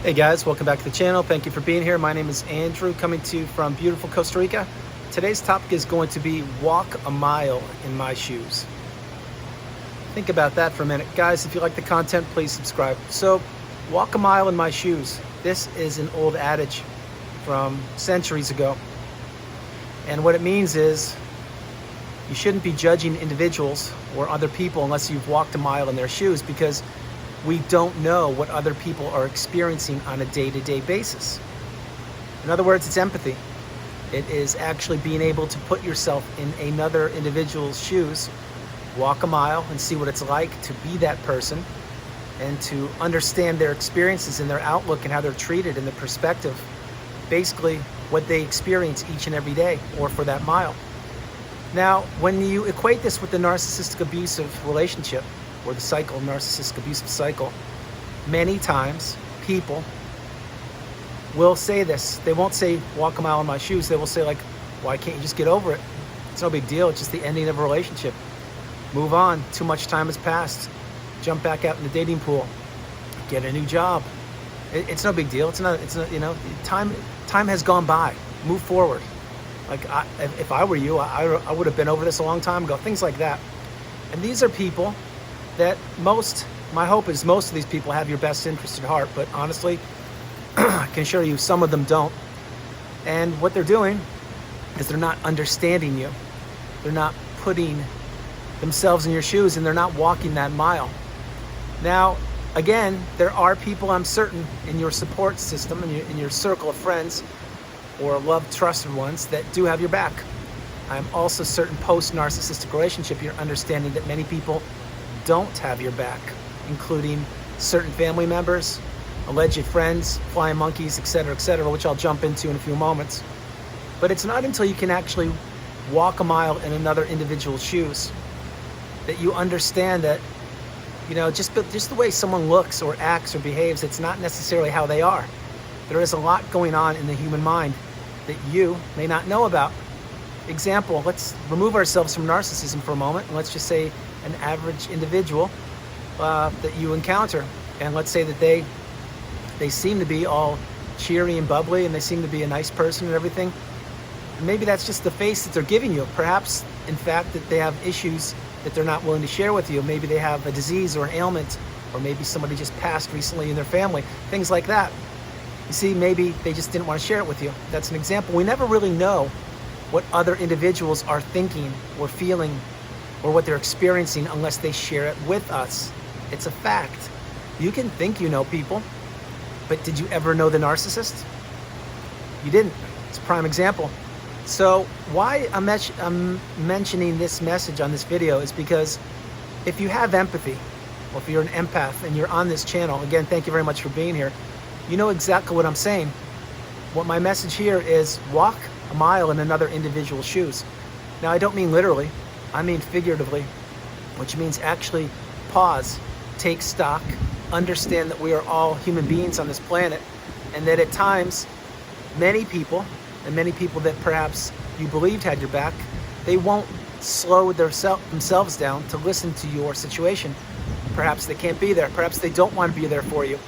Hey guys, welcome back to the channel. Thank you for being here. My name is Andrew, coming to you from beautiful Costa Rica. Today's topic is going to be walk a mile in my shoes. Think about that for a minute. Guys, if you like the content, please subscribe. So, walk a mile in my shoes. This is an old adage from centuries ago. And what it means is you shouldn't be judging individuals or other people unless you've walked a mile in their shoes, because we don't know what other people are experiencing on a day-to-day basis. In other words, it's empathy. It is actually being able to put yourself in another individual's shoes, walk a mile and see what it's like to be that person, and to understand their experiences and their outlook and how they're treated and the perspective, basically what they experience each and every day or for that mile. Now, when you equate this with the narcissistic abusive relationship, or the cycle, narcissistic abusive cycle, many times people will say this. They won't say, walk a mile in my shoes. They will say, like, why can't you just get over it? It's no big deal. It's just the ending of a relationship. Move on. Too much time has passed. Jump back out in the dating pool. Get a new job. It's no big deal. It's not, you know, time has gone by. Move forward. Like, if I were you, I would have been over this a long time ago. Things like that. And these are people that my hope is most of these people have your best interest at heart, but honestly, I can assure you some of them don't. And what they're doing is they're not understanding you. They're not putting themselves in your shoes, and they're not walking that mile. Now, again, there are people, I'm certain, in your support system, in your circle of friends or loved, trusted ones, that do have your back. I'm also certain post-narcissistic relationship, you're understanding that many people don't have your back, including certain family members, alleged friends, flying monkeys, etc., which I'll jump into in a few moments. But it's not until you can actually walk a mile in another individual's shoes that you understand that, you know, just the way someone looks or acts or behaves, it's not necessarily how they are. There is a lot going on in the human mind that you may not know about. Example, let's remove ourselves from narcissism for a moment, and let's just say an average individual that you encounter, and let's say that they seem to be all cheery and bubbly, and they seem to be a nice person and everything. And maybe that's just the face that they're giving you. Perhaps, in fact, that they have issues that they're not willing to share with you. Maybe they have a disease or an ailment, or maybe somebody just passed recently in their family, things like that. You see, maybe they just didn't want to share it with you. That's an example. We never really know what other individuals are thinking or feeling or what they're experiencing unless they share it with us. It's a fact. You can think you know people, but did you ever know the narcissist? You didn't. It's a prime example. So why I'm mentioning this message on this video is because if you have empathy, or if you're an empath and you're on this channel, again, thank you very much for being here, you know exactly what I'm saying. What my message here is, walk a mile in another individual's shoes. Now, I don't mean literally, I mean figuratively, which means actually pause, take stock, understand that we are all human beings on this planet, and that at times, many people, and many people that perhaps you believed had your back, they won't slow themselves down to listen to your situation. Perhaps they can't be there. Perhaps they don't want to be there for you.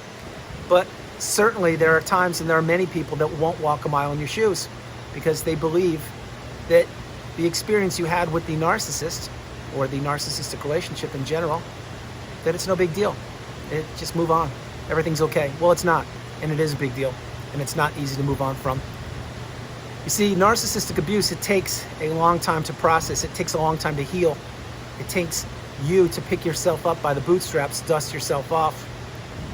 But certainly there are times, and there are many people that won't walk a mile in your shoes because they believe that the experience you had with the narcissist, or the narcissistic relationship in general, that it's no big deal. Just move on. Everything's okay. Well, it's not, and it is a big deal, and it's not easy to move on from. You see, narcissistic abuse, it takes a long time to process. It takes a long time to heal. It takes you to pick yourself up by the bootstraps, dust yourself off,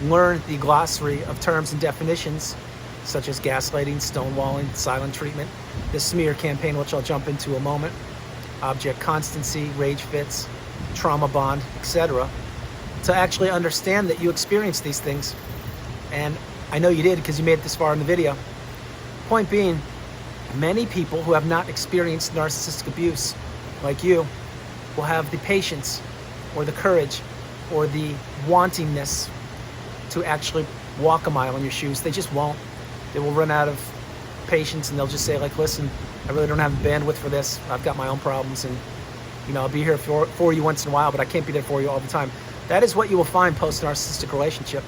learn the glossary of terms and definitions, such as gaslighting, stonewalling, silent treatment, the smear campaign, which I'll jump into in a moment, object constancy, rage fits, trauma bond, etc., to actually understand that you experienced these things. And I know you did, because you made it this far in the video. Point being, many people who have not experienced narcissistic abuse, like you, will have the patience or the courage or the wantingness to actually walk a mile in your shoes. They just won't. They will run out of patience, and they'll just say, like, listen, I really don't have the bandwidth for this. I've got my own problems, and, you know, I'll be here for you once in a while, but I can't be there for you all the time. That is what you will find post-narcissistic relationship.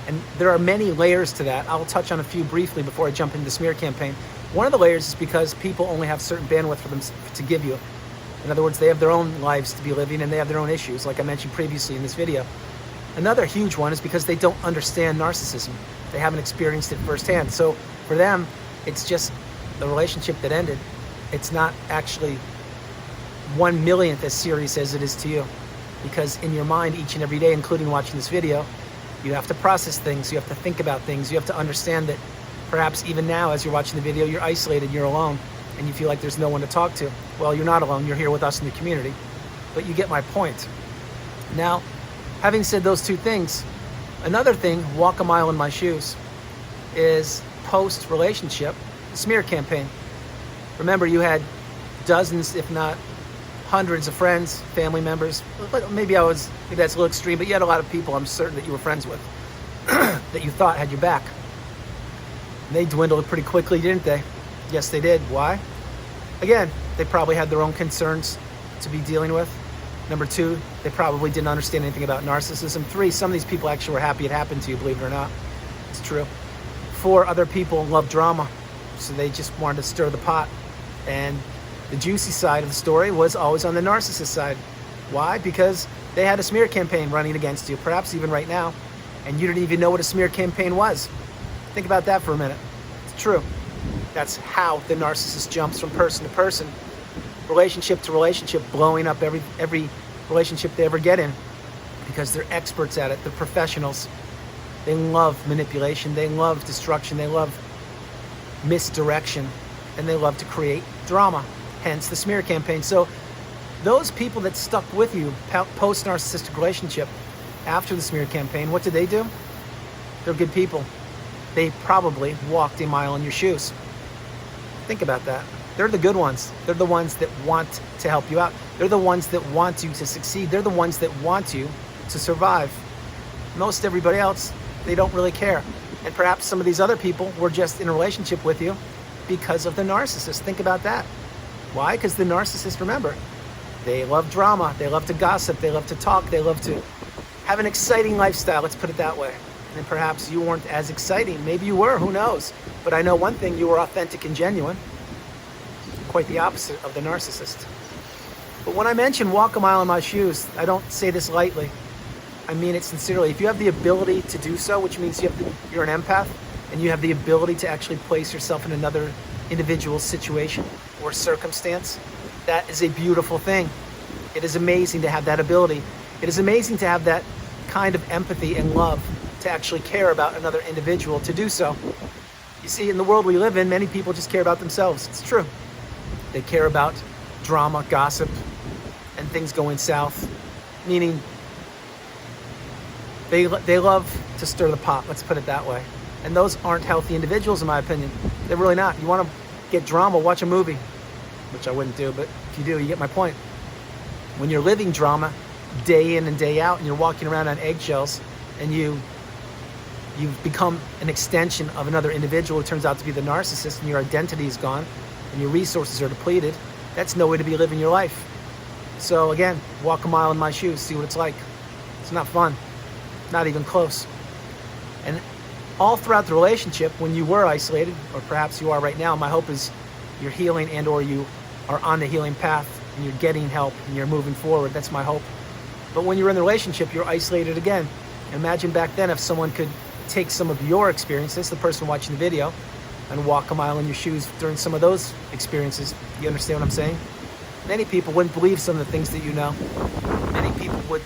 And there are many layers to that. I'll touch on a few briefly before I jump into the smear campaign. One of the layers is because people only have certain bandwidth for them to give you. In other words, they have their own lives to be living and they have their own issues, like I mentioned previously in this video. Another huge one is because they don't understand narcissism. They haven't experienced it firsthand. So for them, it's just the relationship that ended. It's not actually 1/1,000,000th as serious as it is to you. Because in your mind, each and every day, including watching this video, you have to process things, you have to think about things, you have to understand that perhaps even now as you're watching the video, you're isolated, you're alone, and you feel like there's no one to talk to. Well, you're not alone, you're here with us in the community. But you get my point. Now, having said those two things, another thing, walk a mile in my shoes, is post-relationship smear campaign. Remember, you had dozens, if not hundreds of friends, family members. Maybe that's a little extreme, but you had a lot of people I'm certain that you were friends with that you thought had your back. And they dwindled pretty quickly, didn't they? Yes, they did. Why? Again, they probably had their own concerns to be dealing with. Number two, they probably didn't understand anything about narcissism. Three, some of these people actually were happy it happened to you, believe it or not. It's true. Four, other people love drama, so they just wanted to stir the pot. And the juicy side of the story was always on the narcissist side. Why? Because they had a smear campaign running against you, perhaps even right now, and you didn't even know what a smear campaign was. Think about that for a minute. It's true. That's how the narcissist jumps from person to person, relationship to relationship, blowing up every relationship they ever get in, because they're experts at it. They're professionals. They love manipulation. They love destruction. They love misdirection, and they love to create drama. Hence the smear campaign. So those people that stuck with you post-narcissistic relationship after the smear campaign, what did they do? They're good people. They probably walked a mile in your shoes. Think about that. They're the good ones. They're the ones that want to help you out. They're the ones that want you to succeed. They're the ones that want you to survive. Most everybody else, they don't really care. And perhaps some of these other people were just in a relationship with you because of the narcissist. Think about that. Why? Because the narcissist, remember, they love drama, they love to gossip, they love to talk, they love to have an exciting lifestyle, let's put it that way. And perhaps you weren't as exciting. Maybe you were, who knows? But I know one thing, you were authentic and genuine. Quite the opposite of the narcissist. But when I mention walk a mile in my shoes, I don't say this lightly. I mean it sincerely. If you have the ability to do so, which means you're an empath, and you have the ability to actually place yourself in another individual's situation or circumstance, that is a beautiful thing. It is amazing to have that ability. It is amazing to have that kind of empathy and love to actually care about another individual, to do so. You see, in the world we live in, many people just care about themselves. It's true. They care about drama, gossip, and things going south, meaning they love to stir the pot, let's put it that way. And those aren't healthy individuals, in my opinion. They're really not. You want to get drama, watch a movie, which I wouldn't do, but if you do, you get my point. When you're living drama day in and day out, and you're walking around on eggshells, and you've become an extension of another individual who turns out to be the narcissist, and your identity is gone, and your resources are depleted, that's no way to be living your life. So again, walk a mile in my shoes, see what it's like. It's not fun, not even close. And all throughout the relationship, when you were isolated, or perhaps you are right now, my hope is you're healing and or you are on the healing path and you're getting help and you're moving forward. That's my hope. But when you're in the relationship, you're isolated again. Imagine back then if someone could take some of your experiences, the person watching the video, and walk a mile in your shoes during some of those experiences. You understand what I'm saying? Many people wouldn't believe some of the things that you know. Many people would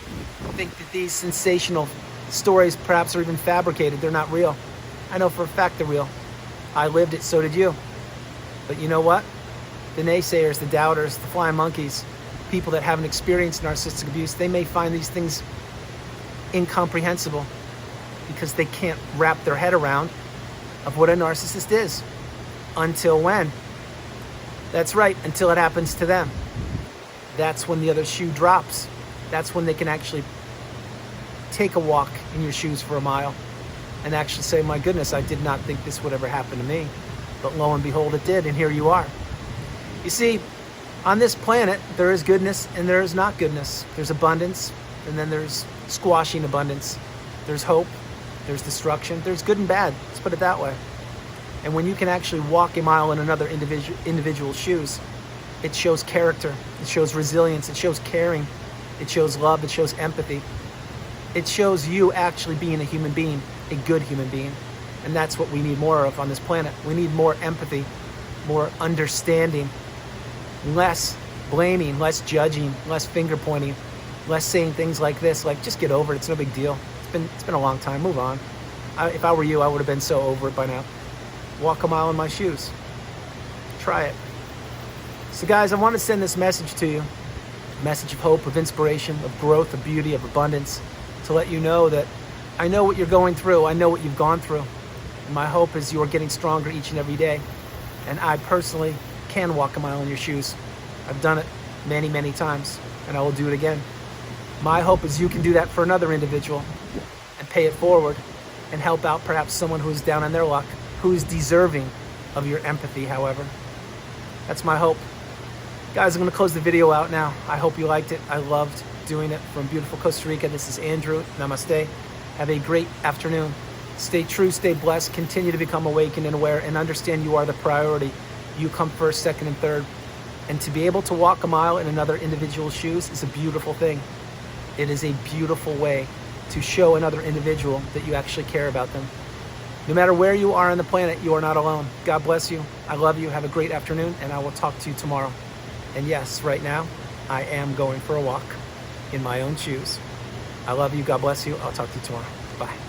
think that these sensational stories perhaps are even fabricated. They're not real. I know for a fact they're real. I lived it, so did you. But you know what? The naysayers, the doubters, the flying monkeys, people that haven't experienced narcissistic abuse, they may find these things incomprehensible because they can't wrap their head around of what a narcissist is. Until when? That's right, until it happens to them. That's when the other shoe drops. That's when they can actually take a walk in your shoes for a mile and actually say, my goodness, I did not think this would ever happen to me. But lo and behold, it did, and here you are. You see, on this planet, there is goodness and there is not goodness. There's abundance, and then there's squashing abundance. There's hope, there's destruction, there's good and bad, let's put it that way. And when you can actually walk a mile in another individual's shoes, it shows character, it shows resilience, it shows caring, it shows love, it shows empathy. It shows you actually being a human being, a good human being. And that's what we need more of on this planet. We need more empathy, more understanding, less blaming, less judging, less finger pointing, less saying things like this, like, just get over it, it's no big deal. It's been a long time, move on. If I were you, I would have been so over it by now. Walk a mile in my shoes. Try it. So guys, I want to send this message to you, a message of hope, of inspiration, of growth, of beauty, of abundance, to let you know that I know what you're going through, I know what you've gone through. And my hope is you are getting stronger each and every day. And I personally can walk a mile in your shoes. I've done it many, many times, and I will do it again. My hope is you can do that for another individual and pay it forward and help out perhaps someone who's down on their luck, who's deserving of your empathy, however. That's my hope. Guys, I'm going to close the video out now. I hope you liked it. I loved doing it from beautiful Costa Rica. This is Andrew. Namaste. Have a great afternoon. Stay true, stay blessed, continue to become awakened and aware, and understand you are the priority. You come first, second, and third. And to be able to walk a mile in another individual's shoes is a beautiful thing. It is a beautiful way to show another individual that you actually care about them. No matter where you are on the planet, you are not alone. God bless you. I love you. Have a great afternoon, and I will talk to you tomorrow. And yes, right now, I am going for a walk in my own shoes. I love you. God bless you. I'll talk to you tomorrow. Bye.